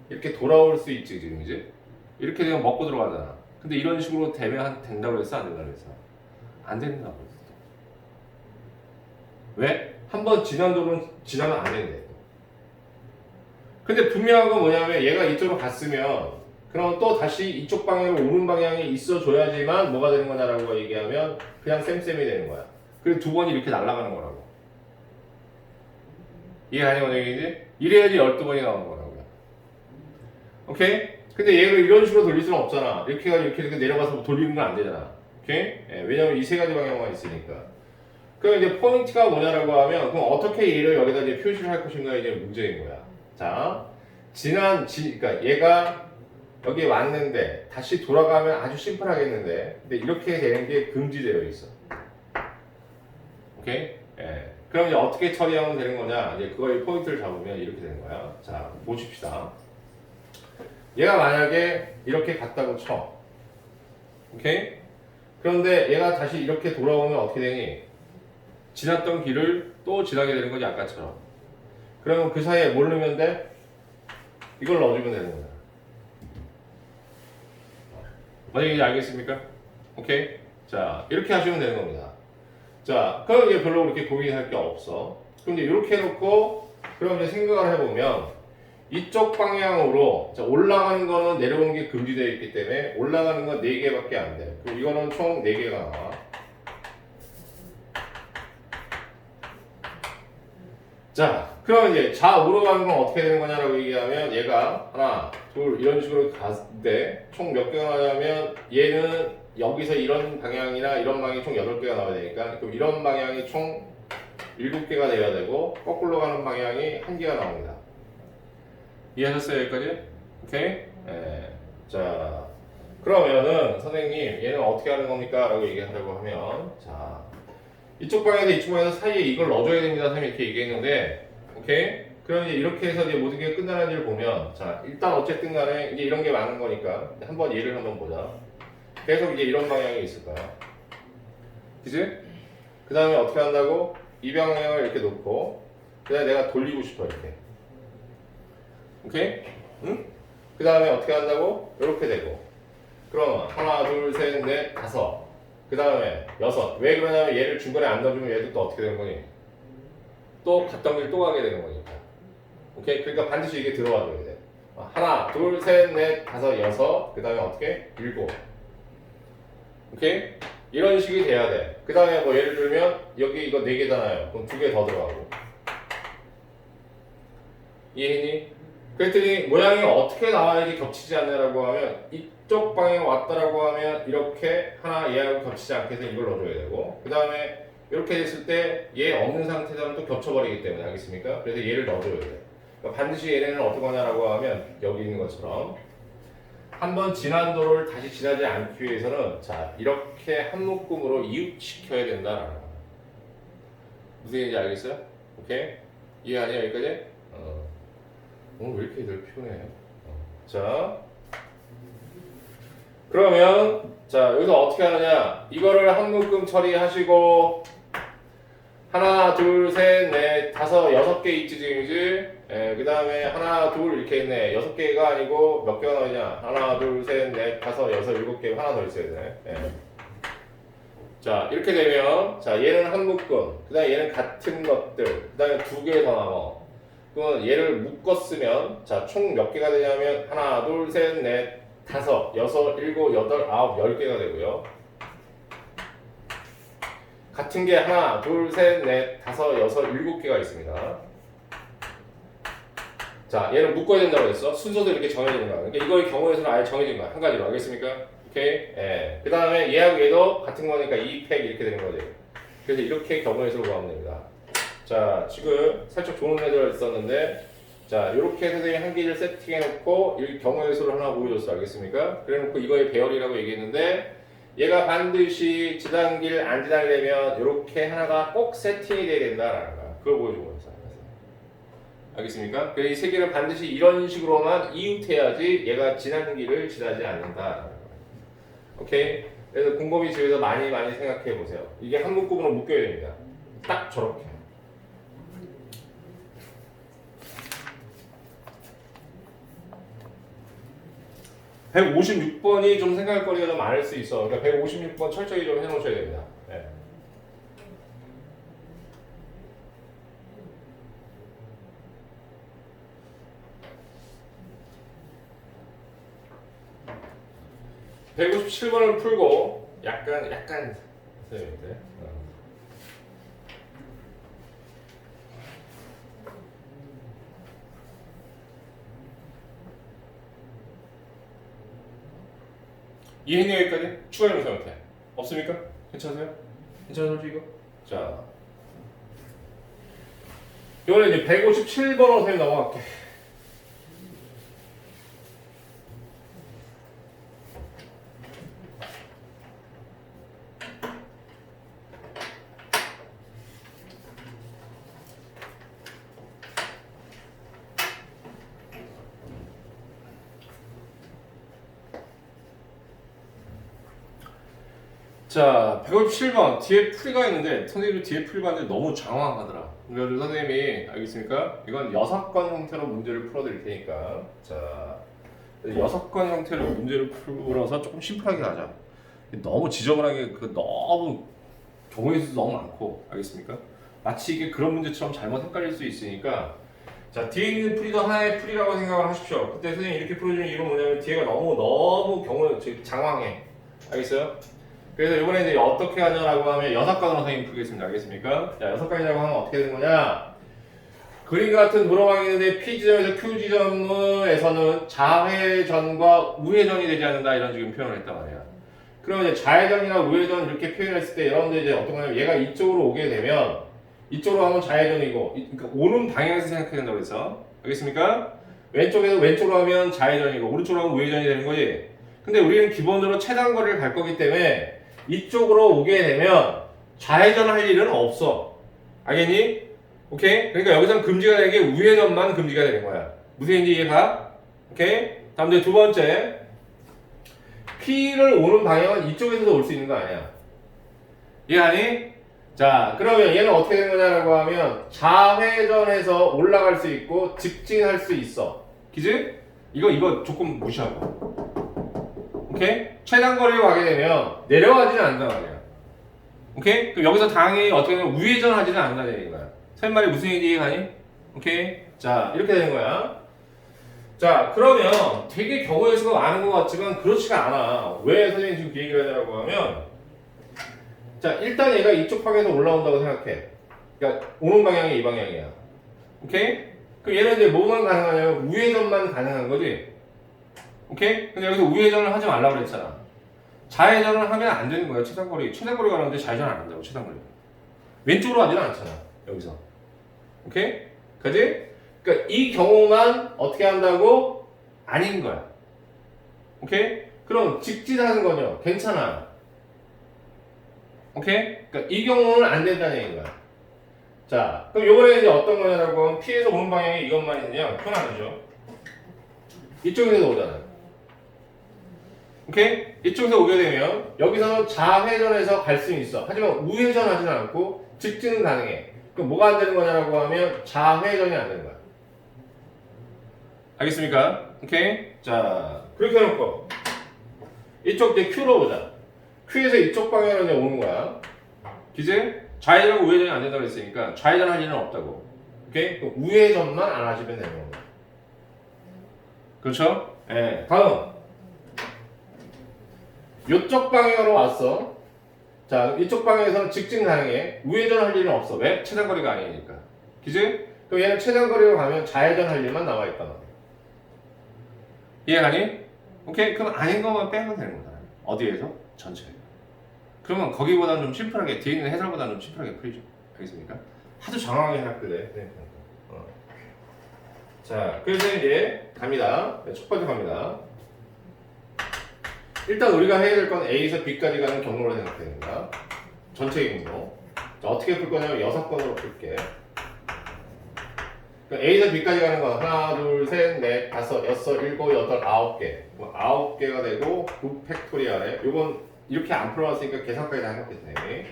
이렇게 돌아올 수 있지, 지금 이제. 이렇게 되면 먹고 들어가잖아. 근데 이런 식으로 되면 된다고 했어? 안 된다고 했어? 안 된다고 했어. 왜? 한번 지난 도로는 지나면 안 된대. 근데 분명한 건 뭐냐면 얘가 이쪽으로 갔으면 그럼 또 다시 이쪽 방향으로 오는 방향에 있어 줘야지만 뭐가 되는 거냐라고 얘기하면 그냥 쌤쌤이 되는 거야. 그래서 2번이 이렇게 날아가는 거라고. 이해가니 뭔 얘기인지? 이래야지 12번이 나오는 거라고요. 오케이? 근데 얘를 이런 식으로 돌릴 수는 없잖아. 이렇게 해가지고 이렇게 내려가서 돌리는 건 안 되잖아. 오케이? 예, 왜냐면 이 세 가지 방향만 있으니까. 그럼 이제 포인트가 뭐냐라고 하면 그럼 어떻게 얘를 여기다 이제 표시를 할 것인가 이제 문제인 거야. 자, 그러니까 얘가 여기에 왔는데 다시 돌아가면 아주 심플하겠는데, 근데 이렇게 되는 게 금지되어 있어. 오케이? 예. 그럼 이제 어떻게 처리하면 되는 거냐? 이제 그거의 포인트를 잡으면 이렇게 되는 거야. 자, 보십시다. 얘가 만약에 이렇게 갔다고 쳐. 오케이? 그런데 얘가 다시 이렇게 돌아오면 어떻게 되니? 지났던 길을 또 지나게 되는 거지, 아까처럼. 그러면 그 사이에 뭘 넣으면 돼? 이걸 넣어주면 되는 거야. 어디 이제 알겠습니까? 오케이? 자, 이렇게 하시면 되는 겁니다. 자, 그럼 이제 별로 그렇게 고민할 게 없어. 그럼 이제 이렇게 해놓고, 그럼 이제 생각을 해보면, 이쪽 방향으로, 자, 올라가는 거는 내려오는 게 금지되어 있기 때문에, 올라가는 건 4개밖에 안 돼. 그럼 이거는 총 4개가 나와. 자, 그럼 이제 좌우로 가는 건 어떻게 되는 거냐라고 얘기하면, 얘가 하나, 둘, 이런 식으로 갔는데, 총 몇 개가 나냐면, 얘는 여기서 이런 방향이나 이런 방향이 총 8개가 나와야 되니까, 그럼 이런 방향이 총 7개가 돼야 되고, 거꾸로 가는 방향이 1개가 나옵니다. 이해하셨어요, 여기까지? 오케이? 예. 자, 그러면은, 선생님, 얘는 어떻게 하는 겁니까? 라고 얘기하려고 하면, 자, 이쪽 방향에서 이쪽 방향에서 사이에 이걸 넣어줘야 됩니다. 선생님이 이렇게 얘기했는데, 오케이? 그럼 이제 이렇게 해서 이제 모든 게 끝나는지를 보면, 자, 일단 어쨌든 간에 이제 이런 게 많은 거니까, 한번 예를 한번 보자. 계속 이제 이런 방향이 있을 거야. 그지? 그 다음에 어떻게 한다고? 이 방향을 이렇게 놓고, 그 다음에 내가 돌리고 싶어, 이렇게. 오케이? 응? 그 다음에 어떻게 한다고? 이렇게 되고. 그럼 하나, 둘, 셋, 넷, 다섯. 그 다음에 6. 왜 그러냐면 얘를 중간에 안 넣어주면 얘도 또 어떻게 되는 거니? 또 갔던 길 또 가게 되는 거니까. 오케이? 그러니까 반드시 이게 들어와줘야 돼. 하나, 둘, 셋, 넷, 다섯, 6. 그 다음에 어떻게? 7. 오케이? 이런 식이 돼야 돼. 그 다음에 뭐 예를 들면 여기 이거 4개잖아요. 그럼 2개 더 들어가고. 이해했니? 그랬더니 모양이 어떻게 나와야지 겹치지 않냐라고 하면 이쪽 방향에 왔다라고 하면 이렇게 하나 얘하고 겹치지 않게 해서 이걸 넣어줘야 되고, 그 다음에 이렇게 됐을 때 얘 없는 상태에서는 또 겹쳐버리기 때문에, 알겠습니까? 그래서 얘를 넣어줘야 돼. 그러니까 반드시 얘네는 어떻게 하냐라고 하면 여기 있는 것처럼 한번 지난 도로를 다시 지나지 않기 위해서는 자, 이렇게 한 묶음으로 이웃시켜야 된다라는 거야. 무슨 얘기인지 알겠어요? 오케이? 이해하냐 여기까지? 오늘 왜 이렇게 늘 피곤해? 자, 그러면 자, 여기서 어떻게 하느냐? 이거를 한 묶음 처리하시고 하나, 둘, 셋, 넷, 다섯, 6개 있지 지금이지? 예, 그 다음에 하나, 둘 이렇게 있네. 6개가 아니고 몇 개가 나오냐? 하나, 둘, 셋, 넷, 다섯, 6, 7개 하나 더 있어야 되네. 예. 자, 이렇게 되면 자, 얘는 한 묶음, 그 다음에 얘는 같은 것들, 그 다음에 2개 더 남아. 그러면 얘를 묶었으면 자, 총 몇 개가 되냐면 하나, 둘, 셋, 넷, 다섯, 6, 7, 8, 9, 10개가 되고요. 같은 게 하나, 둘, 셋, 넷, 다섯, 6, 7개가 있습니다. 자, 얘는 묶어야 된다고 했어. 순서도 이렇게 정해지는 거야. 그러니까 이거의 경우에서는 아예 정해진 거야. 한 가지로. 알겠습니까? 오케이? 예. 그 다음에 얘하고 얘도 같은 거니까 2팩 이렇게 되는 거지. 그래서 이렇게 경우에서 구하면 됩니다. 자, 지금 살짝 좋은 애들 있었는데, 자, 이렇게 선생님이 한 개를 세팅해놓고 이 경우의 수를 하나 보여줬어. 알겠습니까? 그래놓고 이거의 배열이라고 얘기했는데, 얘가 반드시 지단길 안 지나려면 이렇게 하나가 꼭 세팅이 돼야 된다라는 거야. 그걸 보여준 거였어. 알겠습니까? 그래서 이 세 개를 반드시 이런 식으로만 이웃해야지 얘가 지나는 길을 지나지 않는다라는 거야. 오케이? 그래서 곰곰이 집에서 많이 생각해 보세요. 이게 한 묶음으로 묶여야 됩니다. 딱 저렇게. (156번이) 좀 생각할 거리가 좀 많을 수 있어. 그러니까 156번 철저히 좀 해놓으셔야 됩니다. 네. (157번을) 풀고 약간 선생님인데. 이해했니 여기까지? 추가 영상 형태 없습니까? 괜찮으세요? 괜찮으세요 이거? 자, 이번에 이제 157번으로 선생님 넘어갈게. 자, 157번 뒤에 풀이가 있는데 선생님이 뒤에 풀이 봤는데 너무 장황하더라. 그래서 선생님이 알겠습니까? 이건 6건 형태로 문제를 풀어드릴 테니까 자, 6건 형태로 문제를 풀어서 조금 심플하게 하자. 너무 지저분하게 너무 경우의 수도 너무 많고 알겠습니까? 마치 이게 그런 문제처럼 잘못 헷갈릴 수 있으니까 자, 뒤에 있는 풀이도 하나의 풀이라고 생각을 하십시오. 그때 선생님이 이렇게 풀어주는 이유는 뭐냐면 뒤에가 너무 경우 장황해. 알겠어요? 그래서 이번에 이제 어떻게 하냐라고 하면 6건으로 선생님 풀겠습니다. 알겠습니까? 자, 6건이라고 하면 어떻게 되는 거냐? 그림 같은 도로망이 있는데 P지점에서 Q지점에서는 좌회전과 우회전이 되지 않는다 이런 지금 표현을 했단 말이야. 그러면 이제 좌회전이나 우회전 이렇게 표현했을 때 여러분들 이제 어떤 거냐면 얘가 이쪽으로 오게 되면 이쪽으로 하면 좌회전이고 그러니까 오는 방향에서 생각해야 된다고 그랬어. 알겠습니까? 왼쪽에서 왼쪽으로 하면 좌회전이고 오른쪽으로 하면 우회전이 되는 거지. 근데 우리는 기본적으로 최단거리를 갈 거기 때문에 이쪽으로 오게 되면 좌회전할 일은 없어. 알겠니? 오케이? 그러니까 여기서는 금지가 되는 게 우회전만 금지가 되는 거야. 무슨 얘기인지 이해가? 오케이? 다음 이제 두 번째. P를 오는 방향은 이쪽에서도 올 수 있는 거 아니야. 이해하니? 자, 그러면 얘는 어떻게 된 거냐라고 하면 좌회전해서 올라갈 수 있고 직진할 수 있어. 그지? 이거 조금 무시하고. 오케이? 최단거리로 가게 되면 내려가지는 않는단 말이야. 오케이? 그럼 여기서 당연히 어떻게 되면 우회전 하지는 않는다는 거야. 선생님 말이 무슨 얘기인지 이해가니? 오케이? 자, 이렇게 되는 거야. 자, 그러면 되게 경우의 수가 많은 것 같지만 그렇지가 않아. 왜 선생님이 지금 그 얘기를 하냐고 하면 자, 일단 얘가 이쪽 방향에서 올라온다고 생각해. 그러니까 오는 방향이 이 방향이야. 오케이? 그럼 얘는 이제 뭐만 가능하냐면 우회전만 가능한 거지. 오케이? 근데 여기서 우회전을 하지 말라고 그랬잖아. 좌회전을 하면 안 되는 거야. 최단거리 가는데 좌회전 안 한다고. 최단거리. 왼쪽으로 하지는 않잖아. 여기서. 오케이? 그지? 그러니까 이 경우만 어떻게 한다고? 아닌 거야. 오케이? 그럼 직진하는 거냐? 괜찮아. 오케이? 그러니까 이 경우는 안 된다는 얘기인 거야. 자, 그럼 요번에 이제 어떤 거냐라고 하면 P에서 오는 방향이 이것만 있냐? 그건 아니죠. 이쪽에서 오잖아. 오케이? 이쪽에서 오게 되면 여기서 좌회전해서 갈 수는 있어. 하지만 우회전 하지는 않고 직진은 가능해. 그럼 뭐가 안 되는 거냐라고 하면 좌회전이 안 되는 거야. 알겠습니까? 오케이? 자, 그렇게 해놓고 이쪽 이제 Q로 보자. Q에서 이쪽 방향으로 이제 오는 거야. 그지? 좌회전하고 우회전이 안 된다고 했으니까 좌회전 할 일은 없다고. 오케이? 그럼 우회전만 안 하시면 되는 겁니다. 그렇죠? 예. 다음. 이쪽 방향으로 왔어. 자, 이쪽 방향에서는 직진 가능해. 우회전 할 일은 없어. 왜? 최단거리가 아니니까. 그지? 그럼 얘는 최단거리로 가면 좌회전 할 일만 나와 있단 말이야. 이해가니? 오케이? 그럼 아닌 것만 빼면 되는 거다. 어디에서? 전체. 그러면 거기보다는 좀 심플하게, 뒤에 있는 해설보다는 좀 심플하게 풀리죠. 알겠습니까? 하도 장황하게 해놨길래. 네. 자, 그래서 이제 갑니다. 네, 첫 번째 갑니다. 일단 우리가 해야 될 건 A에서 B까지 가는 경로로 생각해야 됩니다. 전체 경로. 자, 어떻게 풀 거냐면 6건으로 풀게. A에서 B까지 가는 건 하나, 둘, 셋, 넷, 다섯, 여섯, 일곱, 여덟, 9개. 9개가 되고 9 팩토리알에 요건 이렇게 안 풀어봤으니까 계산까지 다 해놓겠네.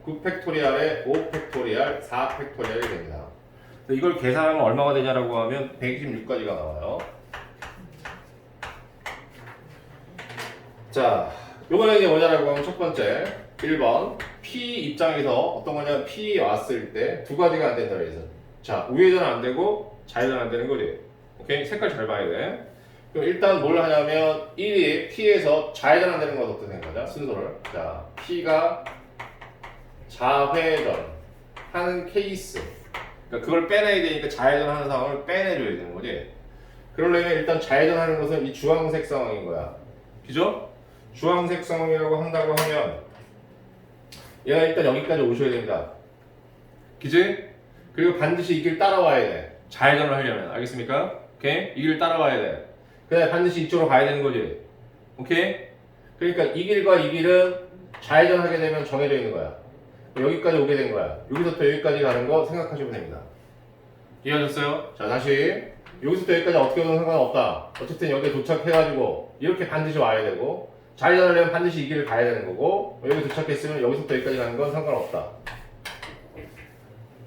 9 팩토리알에 5 팩토리알, 4 팩토리알이 됩니다. 이걸 계산하면 얼마가 되냐라고 하면 126까지가 나와요. 자, 요번에 이제 뭐냐라고 하면 첫 번째 1번 P 입장에서 어떤 거냐면 P 왔을 때 두 가지가 안 된다 그래서 자, 우회전 안 되고 좌회전 안 되는 거지. 오케이? 색깔 잘 봐야 돼. 그럼 일단 뭘 하냐면 1이 P에서 좌회전 안 되는 건 어떻게 되는 거죠? 순서를. 자, P가 좌회전 하는 케이스. 그러니까 그걸 빼내야 되니까 좌회전 하는 상황을 빼내줘야 되는 거지. 그러려면 일단 좌회전 하는 것은 이 주황색 상황인 거야. 그죠? 주황색 상황이라고 한다고 하면 얘가 일단 여기까지 오셔야 됩니다. 그지? 그리고 반드시 이 길 따라와야 돼. 좌회전을 하려면. 알겠습니까? 오케이? 이 길 따라와야 돼. 그다음에 반드시 이쪽으로 가야 되는 거지. 오케이? 그러니까 이 길과 이 길은 좌회전하게 되면 정해져 있는 거야. 여기까지 오게 된 거야. 여기서부터 여기까지 가는 거 생각하시면 됩니다. 이해하셨어요? 자, 다시 여기서부터 여기까지 어떻게 오든 상관없다. 어쨌든 여기에 도착해가지고 이렇게 반드시 와야 되고 좌회전하려면 반드시 이 길을 가야 되는 거고 여기 도착했으면 여기서부터 여기까지 가는 건 상관없다.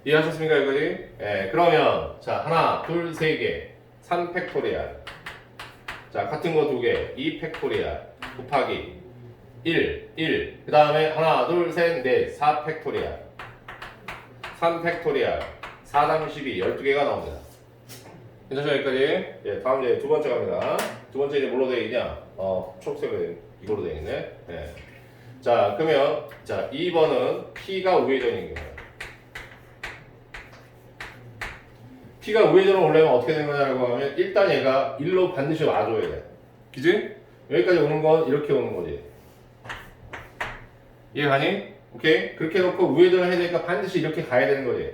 이해하셨습니까, 여기까지? 예, 그러면 자, 하나, 둘, 세 개 3팩토리얼. 자, 같은 거 두 개 2팩토리얼 곱하기 1. 그 다음에 하나, 둘, 셋, 넷 4팩토리얼 3팩토리얼 4당 12 12개가 나옵니다. 괜찮죠, 여기까지? 예, 다음 이제 두 번째 갑니다. 두 번째 이제 뭘로 되어 있냐? 초록색으로 이걸로 되어 있네. 예. 자, 그러면 자, 2번은 P가 우회전인 거예요. P가 우회전으로 오려면 어떻게 되는 거냐라고 하면 일단 얘가 1로 반드시 와줘야 돼. 그지? 여기까지 오는 건 이렇게 오는 거지. 이해가니? 오케이? 그렇게 해놓고 우회전을 해야 되니까 반드시 이렇게 가야 되는 거지.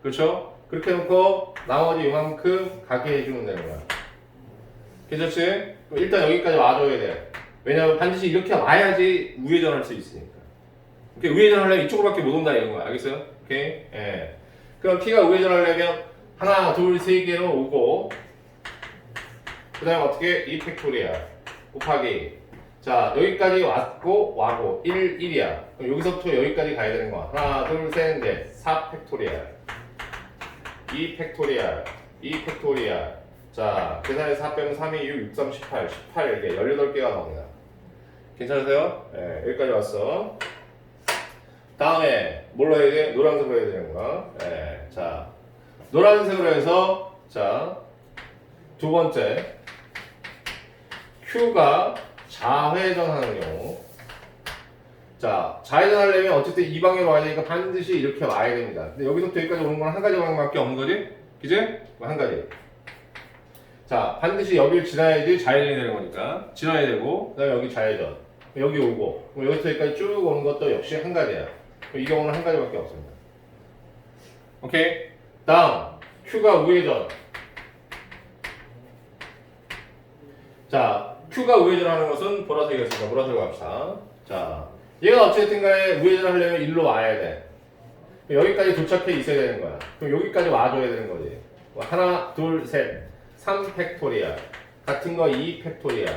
그렇죠? 그렇게 해놓고 나머지 이만큼 가게 해주면 되는 거야. 괜찮지? 그럼 일단 여기까지 와줘야 돼. 왜냐면 반드시 이렇게 와야지 우회전할 수 있으니까. 오케이? 우회전하려면 이쪽으로밖에 못 온다 이런 거야. 알겠어요? 오케이? 예. 그럼 P가 우회전하려면 하나, 둘, 세 개로 오고 그 다음에 어떻게? 2팩토리얼 곱하기 자, 여기까지 왔고 와고 1이야. 그럼 여기서부터 여기까지 가야 되는 거야. 하나, 둘, 셋, 넷 4팩토리얼 2팩토리얼 2팩토리얼 자, 계산에 4 빼면 3이 6, 6, 3, 18 18개 18개가 나옵니다. 괜찮으세요? 예, 여기까지 왔어. 다음에 뭘로 해야 돼? 노란색으로 해야 되는 거야. 예, 자, 노란색으로 해서 자, 두 번째 Q가 좌회전하는 경우 자, 좌회전하려면 어쨌든 이 방향으로 와야 되니까 반드시 이렇게 와야 됩니다. 근데 여기서부터 여기까지 오는 건 한 가지 방향밖에 없는 거지? 그지? 한 가지. 자, 반드시 여기를 지나야지 좌회전이 되는 거니까 지나야 되고 그 다음에 여기 좌회전 여기 오고 여기서 여기까지 쭉 오는 것도 역시 한 가지야. 이 경우는 한 가지밖에 없습니다. 오케이? 다음 Q가 우회전 자, Q가 우회전하는 것은 보라색이었으니까 보라색으로 갑시다. 자, 얘가 어쨌든 간에 우회전하려면 일로 와야 돼. 여기까지 도착해 있어야 되는 거야. 그럼 여기까지 와줘야 되는 거지. 하나, 둘, 셋 3팩토리얼 같은 거 2팩토리얼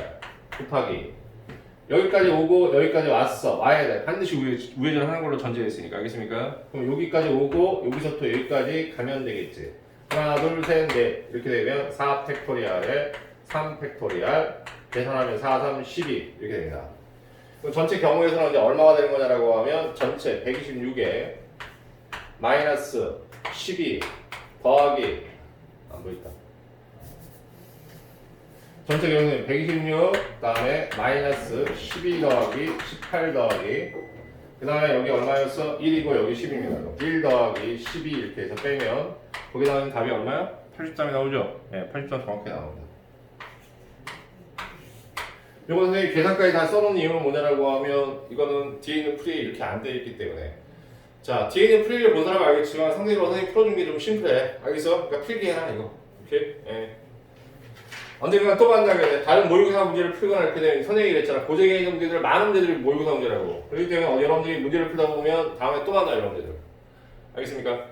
곱하기 여기까지 오고 여기까지 왔어. 와야 돼. 반드시 우회전하는 걸로 전제되어 있으니까. 알겠습니까? 그럼 여기까지 오고 여기서부터 여기까지 가면 되겠지. 하나, 둘, 셋, 넷 이렇게 되면 4팩토리얼에 3팩토리얼 계산하면 4, 3, 12 이렇게 됩니다. 그럼 전체 경우에서는 이제 얼마가 되는 거냐라고 하면 전체 126에 마이너스 12 더하기 안 보인다. 전체 경우는 126 그다음에 마이너스 12 더하기 18 더하기 그 다음에 여기 얼마였어? 1이고 여기 10입니다. 1 더하기 12 이렇게 해서 빼면 거기 나오는 답이 얼마야? 83이 나오죠? 네, 83 정확히 나옵니다. 요거 선생님 계산까지 다 써놓은 이유는 뭐냐라고 하면 이거는 뒤에 있는 풀이 이렇게 안 되어 있기 때문에 자, 뒤에 있는 풀이를 본 사람은 알겠지만 상대적으로 선생님 풀어준 게 좀 심플해. 알겠어? 그러니까 필기 해라 이거. 오케이? 예. 언젠가 또 만나게 돼. 다른 모의고사 문제를 풀거나 이렇게 되면 선생님이 그랬잖아. 고정에 있는 문제들 많은 문제들이 모의고사 문제라고. 그렇기 때문에 여러분들이 문제를 풀다 보면 다음에 또 만나요 여러분들. 알겠습니까?